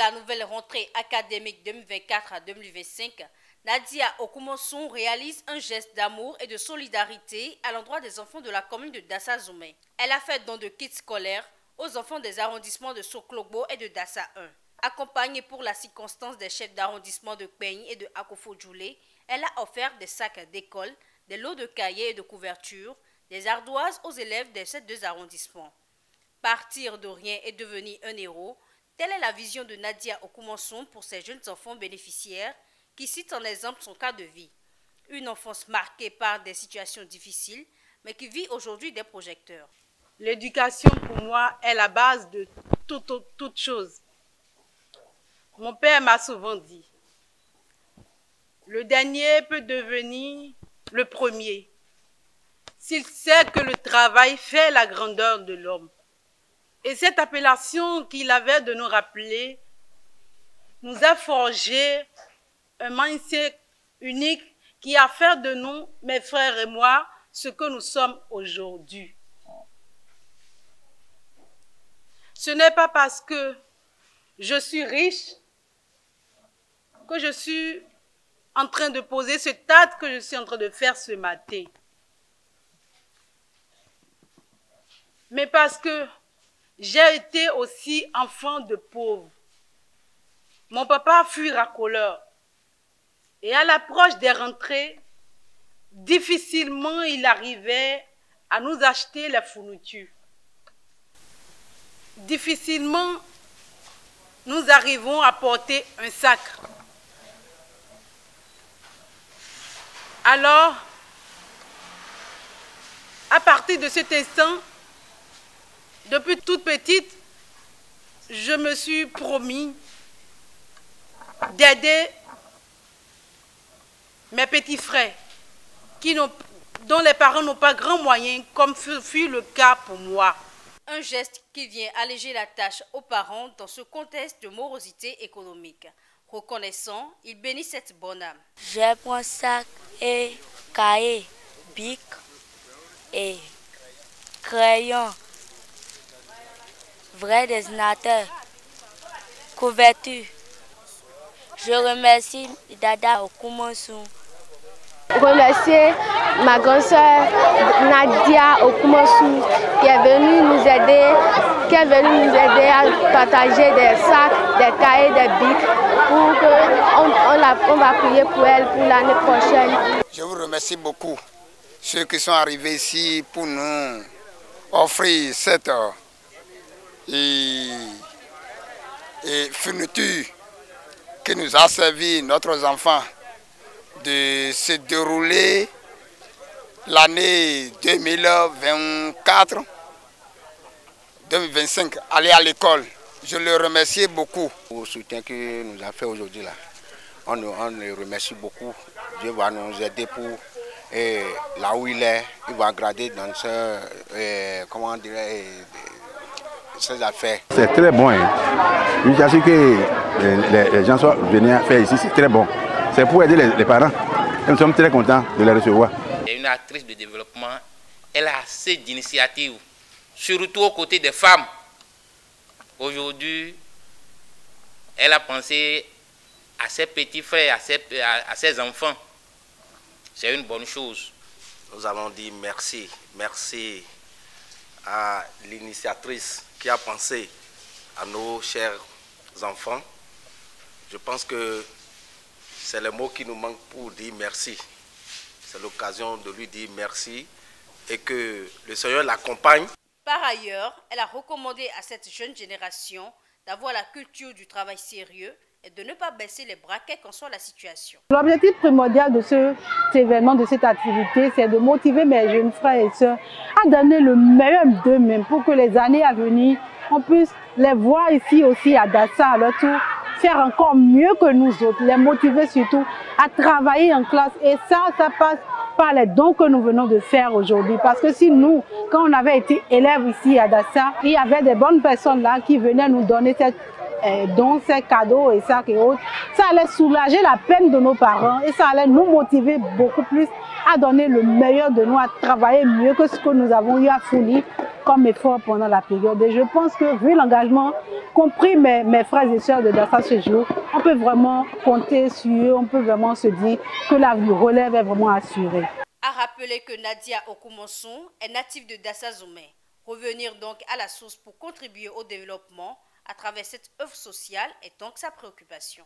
la nouvelle rentrée académique 2024 à 2025, Nadia Okumonson réalise un geste d'amour et de solidarité à l'endroit des enfants de la commune de Dassa-Zoumé. Elle a fait don de kits scolaires aux enfants des arrondissements de Soklobo et de Dassa 1. Accompagnée pour la circonstance des chefs d'arrondissement de Peigny et de Akofo-Djoulé, elle a offert des sacs d'école, des lots de cahiers et de couvertures, des ardoises aux élèves de ces deux arrondissements. Partir de rien et devenir un héros, telle est la vision de Nadia Okumonson pour ces jeunes enfants bénéficiaires qui citent en exemple son cas de vie. Une enfance marquée par des situations difficiles, mais qui vit aujourd'hui des projecteurs. L'éducation pour moi est la base de toute chose. Mon père m'a souvent dit, le dernier peut devenir le premier s'il sait que le travail fait la grandeur de l'homme. Et cette appellation qu'il avait de nous rappeler nous a forgé un mindset unique qui a fait de nous, mes frères et moi, ce que nous sommes aujourd'hui. Ce n'est pas parce que je suis riche que je suis en train de poser ce acte que je suis en train de faire ce matin. Mais parce que j'ai été aussi enfant de pauvre. Mon papa fut racoleur. Et à l'approche des rentrées, difficilement il arrivait à nous acheter les fournitures. Difficilement nous arrivons à porter un sac. Alors, à partir de cet instant, depuis toute petite, je me suis promis d'aider mes petits frères dont les parents n'ont pas grand moyen, comme fut le cas pour moi. Un geste qui vient alléger la tâche aux parents dans ce contexte de morosité économique. Reconnaissant, il bénit cette bonne âme. Je prends sac et cahier, bic et crayon, vrai dessinateur, couverture. Je remercie Dada Okumonson. Remercier ma grande soeur Nadia Okumonson qui est venue nous aider, à partager des sacs, des cahiers, des bics pour qu'on va prier pour elle pour l'année prochaine. Je vous remercie beaucoup, ceux qui sont arrivés ici pour nous offrir cette fourniture qui nous a servi, notre enfants, de se dérouler l'année 2024-2025, aller à l'école. Je le remercie beaucoup. Pour le soutien qu'il nous a fait aujourd'hui là, on le remercie beaucoup. Dieu va nous aider pour là où il va grader dans comment dirais ses affaires. C'est très bon. L'initiative que les gens sont venus faire ici, c'est très bon. C'est pour aider les parents. Et nous sommes très contents de les recevoir. Elle est une actrice de développement. Elle a assez d'initiatives, surtout aux côtés des femmes. Aujourd'hui, elle a pensé à ses petits frères, à ses enfants. C'est une bonne chose. Nous allons dire merci. Merci à l'initiatrice qui a pensé à nos chers enfants. Je pense que c'est le mot qui nous manque pour dire merci. C'est l'occasion de lui dire merci et que le Seigneur l'accompagne. Par ailleurs, elle a recommandé à cette jeune génération d'avoir la culture du travail sérieux et de ne pas baisser les bras quelle qu'en soit la situation. L'objectif primordial de cet événement, de cette activité, c'est de motiver mes jeunes frères et sœurs à donner le meilleur d'eux-mêmes pour que les années à venir, on puisse les voir ici aussi à Dassa à leur tour, faire encore mieux que nous autres, les motiver surtout à travailler en classe. Et ça passe par les dons que nous venons de faire aujourd'hui. Parce que si nous, quand on avait été élèves ici à Dassa, il y avait des bonnes personnes là qui venaient nous donner cette dons, ces cadeaux et sacs et autres, ça allait soulager la peine de nos parents et ça allait nous motiver beaucoup plus à donner le meilleur de nous, à travailler mieux que ce que nous avons eu à fournir comme effort pendant la période. Et je pense que vu l'engagement compris mes frères et sœurs de Dassa ce jour, on peut vraiment compter sur eux, on peut vraiment se dire que la relève est vraiment assurée. A rappeler que Nadia Okumonson est native de Dassa Zoumé. Revenir donc à la source pour contribuer au développement à travers cette œuvre sociale est donc sa préoccupation.